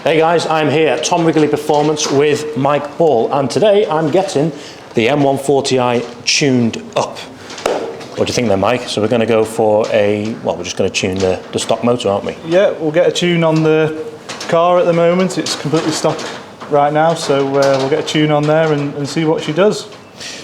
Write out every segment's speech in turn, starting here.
Hey guys, I'm here at Tom Wrigley Performance with Mike Hall, and today I'm getting the M140i tuned up. What do you think then, Mike? So we're going to go for we're just going to tune the stock motor, aren't we? Yeah, we'll get a tune on the car at the moment. It's completely stock right now, so we'll get a tune on there and see what she does.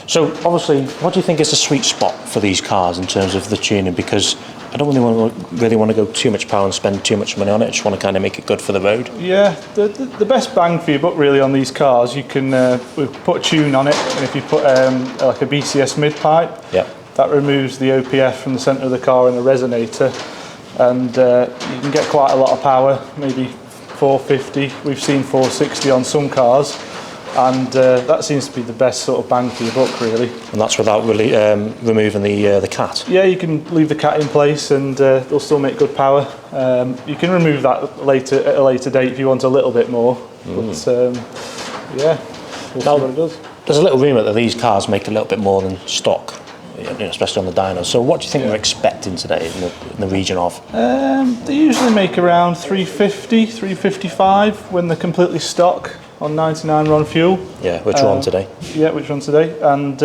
So obviously, what do you think is the sweet spot for these cars in terms of the tuning? Because I don't really want to go too much power and spend too much money on it. I just want to kind of make it good for the road. Yeah, the best bang for your buck really on these cars, you can we'll put a tune on it, and if you put like a BCS mid pipe, that removes the OPF from the centre of the car and the resonator, and you can get quite a lot of power, maybe 450. We've seen 460 on some cars. And that seems to be the best sort of bang for your buck, really. And that's without really removing the cat? Yeah, you can leave the cat in place and they'll still make good power. You can remove that at a later date if you want a little bit more. But yeah, we'll see what it does. There's a little rumour that these cars make a little bit more than stock, especially on the Dyno. So what do you think we're expecting today in the region of? They usually make around 350, 355 when they're completely stock. On 99 RON fuel. Yeah, which we're on today. Yeah, which one today? And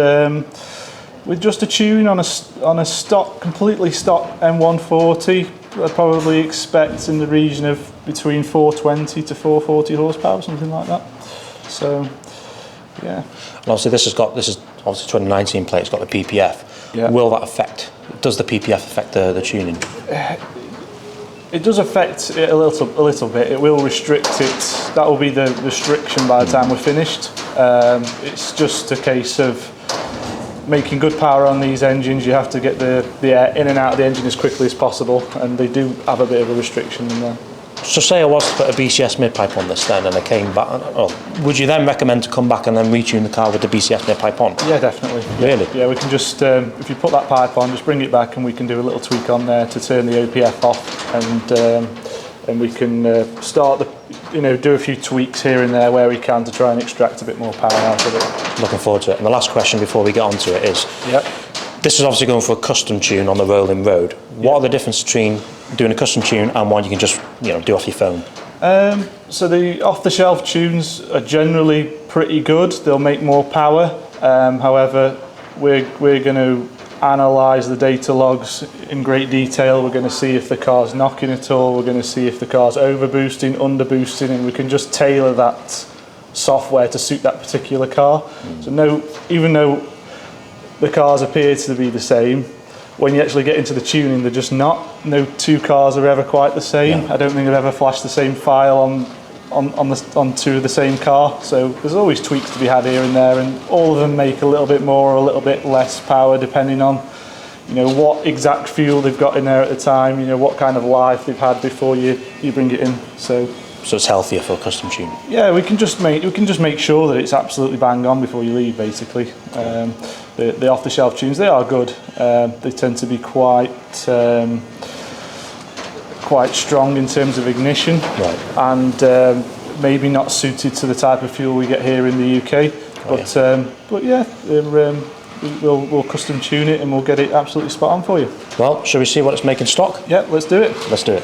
with just a tune on a stock, completely stock M140, I'd probably expect in the region of between 420 to 440 horsepower, something like that. So, yeah. And obviously this is obviously 2019 plate. It's got the PPF. Yeah. Will that affect? Does the PPF affect the tuning? It does affect it a little bit. It will restrict it. That will be the restriction by the time we're finished. It's just a case of making good power on these engines. You have to get the air in and out of the engine as quickly as possible, and they do have a bit of a restriction in there. So say I was to put a BCS mid-pipe on this then and I came back, would you then recommend to come back and then retune the car with the BCS mid-pipe on? Yeah, definitely. Really? Yeah, we can just, if you put that pipe on, just bring it back and we can do a little tweak on there to turn the OPF off, and we can start do a few tweaks here and there where we can to try and extract a bit more power out of it. Looking forward to it. And the last question before we get on to it is, this is obviously going for a custom tune on the rolling road. What are the difference between doing a custom tune and one you can just do off your phone? So the off-the-shelf tunes are generally pretty good. They'll make more power. However, we're going to analyse the data logs in great detail. We're going to see if the car's knocking at all. We're going to see if the car's overboosting, underboosting, and we can just tailor that software to suit that particular car. So even though the cars appear to be the same, when you actually get into the tuning, they're just not. No two cars are ever quite the same. I don't think I've ever flashed the same file on two of the same car. So there's always tweaks to be had here and there, and all of them make a little bit more or a little bit less power depending on what exact fuel they've got in there at the time, what kind of life they've had before you bring it in. So it's healthier for a custom tune. Yeah, we can just make sure that it's absolutely bang on before you leave, basically. The off-the-shelf tunes, they are good. They tend to be quite strong in terms of ignition, and maybe not suited to the type of fuel we get here in the UK. But yeah, we'll custom tune it and we'll get it absolutely spot on for you. Well, shall we see what it's making stock? Yeah, let's do it. Let's do it.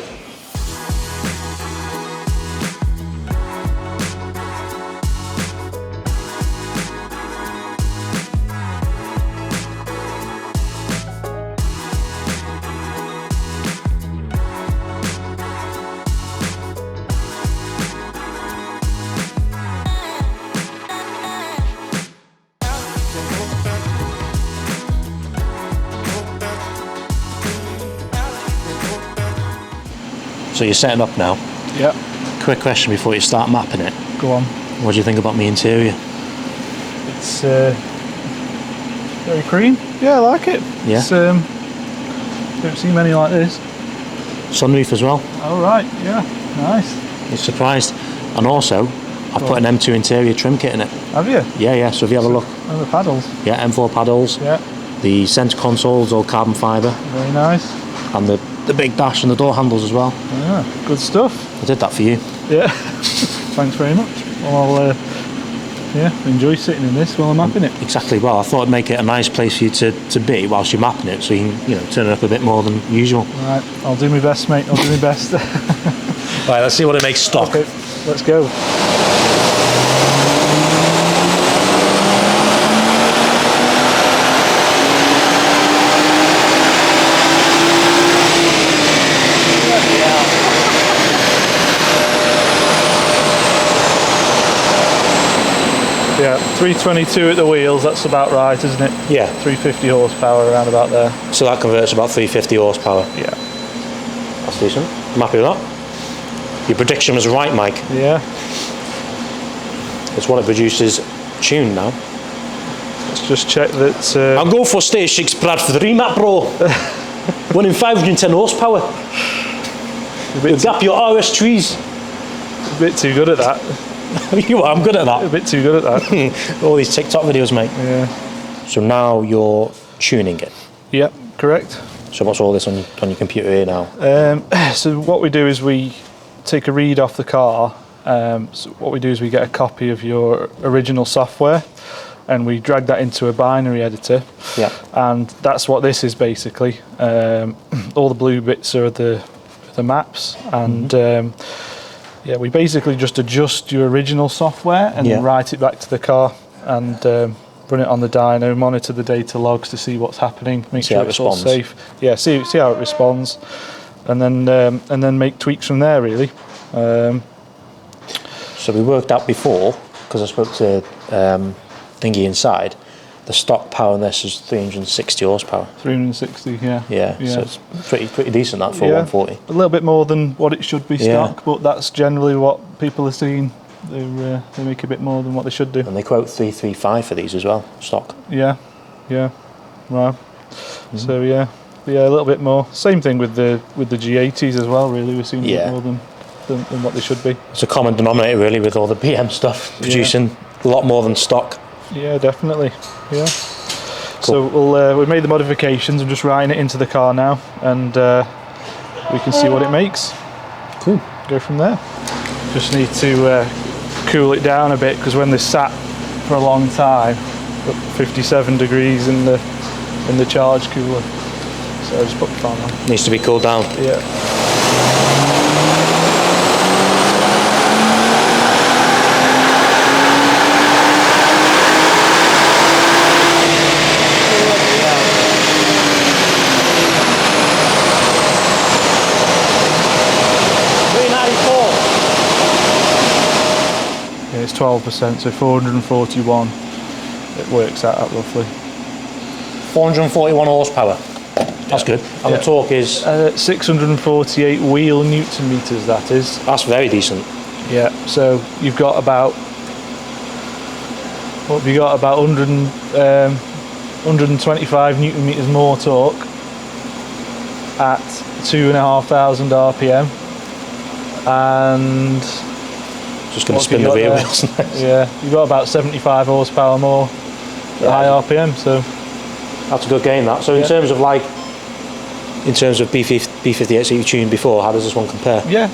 So you're setting up now? Yeah. Quick question before you start mapping it. Go on. What do you think about my interior? It's very cream. Yeah, I like it. Yeah. It's, don't see many like this. Sunroof as well. Oh right, yeah, nice. You're surprised. And also, I've put an M2 interior trim kit in it. Have you? Yeah. So if you have a look. Oh, the paddles. Yeah, M4 paddles. Yeah. The centre console's all carbon fibre. Very nice. And the big dash and the door handles as well. Yeah, good stuff. I did that for you. Yeah. Thanks very much. Well, I'll enjoy sitting in this while I'm mapping it. Exactly. Well, I thought it'd make it a nice place for you to be whilst you're mapping it, so you can turn it up a bit more than usual. Right, I'll do my best, mate. I'll do my best. Right, let's see what it makes stock. Okay. let's go. Yeah, 322 at the wheels, that's about right, isn't it? Yeah. 350 horsepower around about there. So that converts about 350 horsepower. Yeah. That's decent. I'm happy with that. Your prediction was right, Mike. Yeah. It's what it produces tuned now. Let's just check that. I'll go for stage 6 Bradford Remap, bro. Running 510 horsepower. You'll gap your RS trees. A bit too good at that. You are, I'm good at that. A bit too good at that. All these TikTok videos, mate. Yeah. So now you're tuning it. Yep, correct. So what's all this on your computer here now? So what we do is we take a read off the car. So what we do is we get a copy of your original software and we drag that into a binary editor. Yeah. And that's what this is basically. All the blue bits are the maps, and yeah, we basically just adjust your original software and then write it back to the car and run it on the dyno, monitor the data logs to see what's happening, make sure it's all safe. Yeah, see how it responds, and then make tweaks from there really. So we worked out before, because I spoke to Thingy inside, the stock power on this is 360 horsepower. 360, yeah. Yeah, so it's pretty decent that for 140. A little bit more than what it should be stock, but that's generally what people are seeing. They make a bit more than what they should do. And they quote 335 for these as well, stock. Yeah, right. So yeah, a little bit more. Same thing with the G80s as well. Really, we're seeing a bit more than what they should be. It's a common denominator really with all the BM stuff, producing a lot more than stock. Yeah, definitely. Yeah. Cool. So we've made the modifications. I'm just writing it into the car now, and we can see what it makes. Cool. Go from there. Just need to cool it down a bit, because when this sat for a long time, got 57 degrees in the charge cooler. So I just put the fan on. Needs to be cooled down. Yeah. It's 12%, so 441 it works out at roughly. 441 horsepower. That's good. And the torque is? 648 wheel newton meters, that is. That's very decent. Yeah, so you've got about, what have you got, about 125 newton meters more torque at 2,500 RPM. And just going to spin the rear wheels. Yeah, you've got about 75 horsepower more at high RPM, so that's a good gain. That. So in terms of B58 that you tuned before, how does this one compare? Yeah,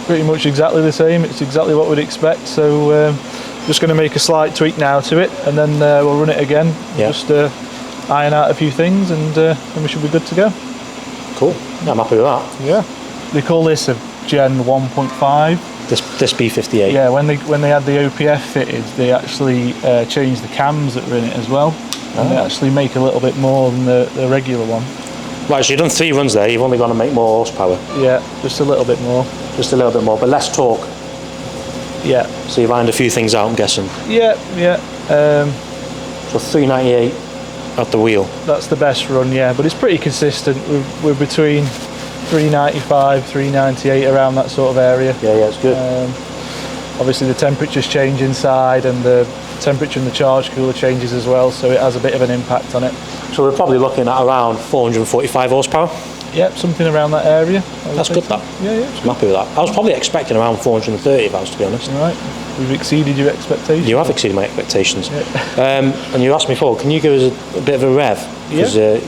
pretty much exactly the same. It's exactly what we'd expect. So just going to make a slight tweak now to it, and then we'll run it again. Yeah. Just iron out a few things, and then we should be good to go. Cool. Yeah, I'm happy with that. Yeah. They call this a Gen 1.5. This B58. Yeah, when they had the OPF fitted, they actually changed the cams that were in it as well, and they actually make a little bit more than the regular one. Right, so you've done 3 runs there. You've only got to make more horsepower. Yeah, just a little bit more. Just a little bit more, but less torque. Yeah. So you've ironed a few things out, I'm guessing. Yeah. So 398 at the wheel. That's the best run, yeah, but it's pretty consistent. We're between 395, 398, around that sort of area. Yeah, it's good. Obviously the temperatures change inside, and the temperature in the charge cooler changes as well, so it has a bit of an impact on it. So we're probably looking at around 445 horsepower. Yep, something around that area. That's good, that. Yeah. I'm happy with that. I was probably expecting around 430 if I was to be honest. Right, we've exceeded your expectations. You have exceeded my expectations. Yeah. And you asked me before, can you give us a bit of a rev? Yeah.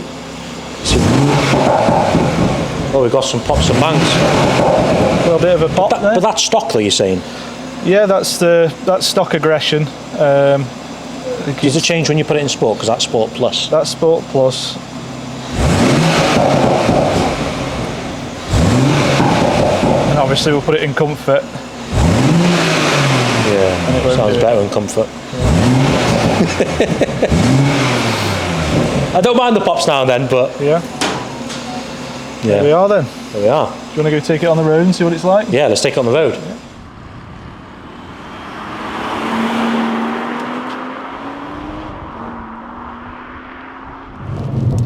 Oh, we've got some pops and bangs. A little bit of a pop there. But that's stock, though, you're saying? Yeah, that's stock aggression. Does it change when you put it in sport? Because that's Sport Plus. That's Sport Plus. And obviously we'll put it in comfort. Sounds better in comfort. I don't mind the pops now and then, but Yeah. There we are then. There we are. Do you want to go take it on the road and see what it's like? Yeah, let's take it on the road. Yeah.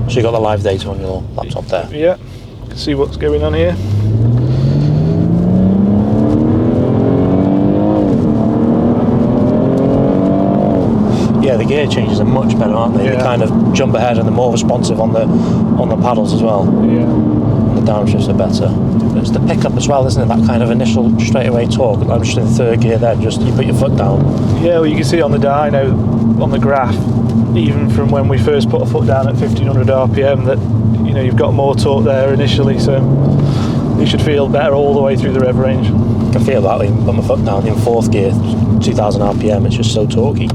So you got the live data on your laptop there? Yeah. See what's going on here. Yeah, the gear changes are much better, aren't they? Yeah. They kind of jump ahead and they're more responsive on the paddles as well. Yeah. And the downshifts are better. It's the pickup as well, isn't it? That kind of initial straightaway torque. I'm just in third gear there, just you put your foot down. Yeah, well you can see on the dyno, on the graph, even from when we first put a foot down at 1500 RPM, that you know you've got more torque there initially, so you should feel better all the way through the rev range. I can feel that when I put my foot down in fourth gear, 2000 RPM, it's just so torquey.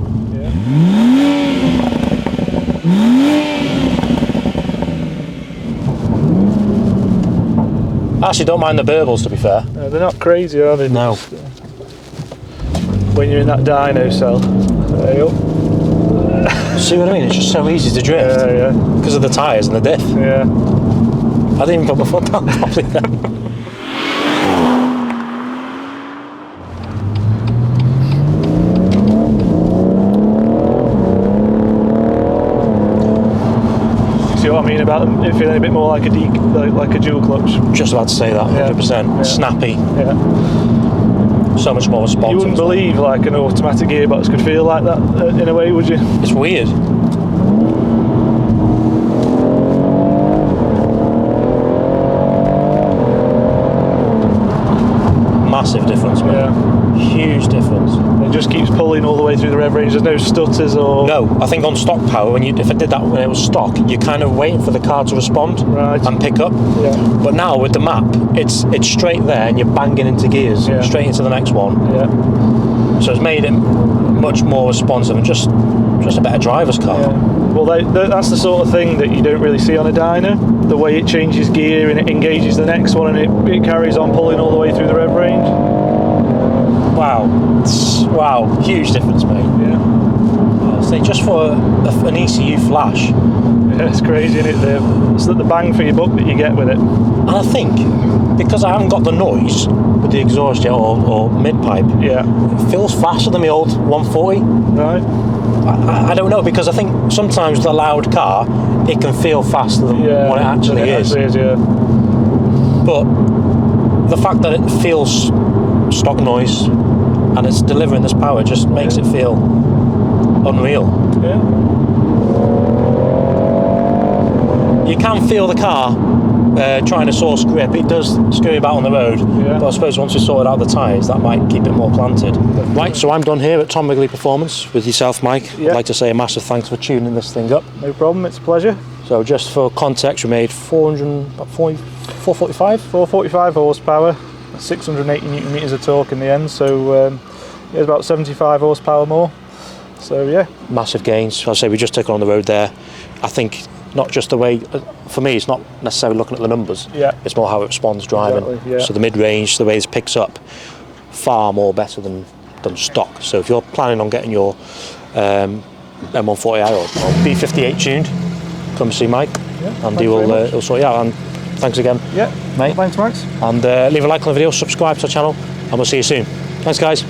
I actually don't mind the burbles, to be fair. They're not crazy, are they? No. Just, when you're in that dyno cell. There you go. See what I mean? It's just so easy to drift. Yeah. Because of the tyres and the diff. Yeah. I didn't even put my foot down properly then. See what I mean about it feeling a bit more like a dual clutch? Just about to say that, 100%. Yeah. Snappy. Yeah. So much more responsive. You wouldn't believe like an automatic gearbox could feel like that in a way, would you? It's weird. Massive difference, mate. Yeah. Huge difference. It just keeps pulling all the way through the rev range. There's no stutters or... No, I think on stock power, if I did that when it was stock, you're kind of waiting for the car to respond and pick up. Yeah. But now with the map, it's straight there and you're banging into gears, straight into the next one. Yeah. So it's made it much more responsive and just a better driver's car. Yeah. Well, that's the sort of thing that you don't really see on a dyno. The way it changes gear and it engages the next one and it carries on pulling all the way through the rev range. Wow, huge difference, mate. Yeah. So just for an ECU flash. Yeah, it's crazy, isn't it? It's the bang for your buck that you get with it. And I think, because I haven't got the noise with the exhaust jet or mid-pipe, it feels faster than my old 140. Right. I don't know, because I think sometimes with a loud car, it can feel faster than what it actually is. But the fact that it feels stock noise and it's delivering this power just makes it feel unreal. Yeah. You can feel the car trying to source grip. It does scurry about on the road, but I suppose once we sorted out the tyres, that might keep it more planted. Right, so I'm done here at Tom Wrigley Performance with yourself, Mike. I'd like to say a massive thanks for tuning this thing up. No problem, it's a pleasure. So just for context, we made 445 horsepower, 680 newton meters of torque in the end, so it's about 75 horsepower more. So yeah. Massive gains. I'll say we just took it on the road there. I think not just the way, for me, it's not necessarily looking at the numbers. It's more how it responds driving. Exactly, So the mid-range, the way this picks up, far more better than stock. So if you're planning on getting your M140i or B58 tuned, come see Mike, and he'll sort you out. And thanks again, mate. Thanks, Max. And leave a like on the video, subscribe to our channel, and we'll see you soon. Thanks, guys.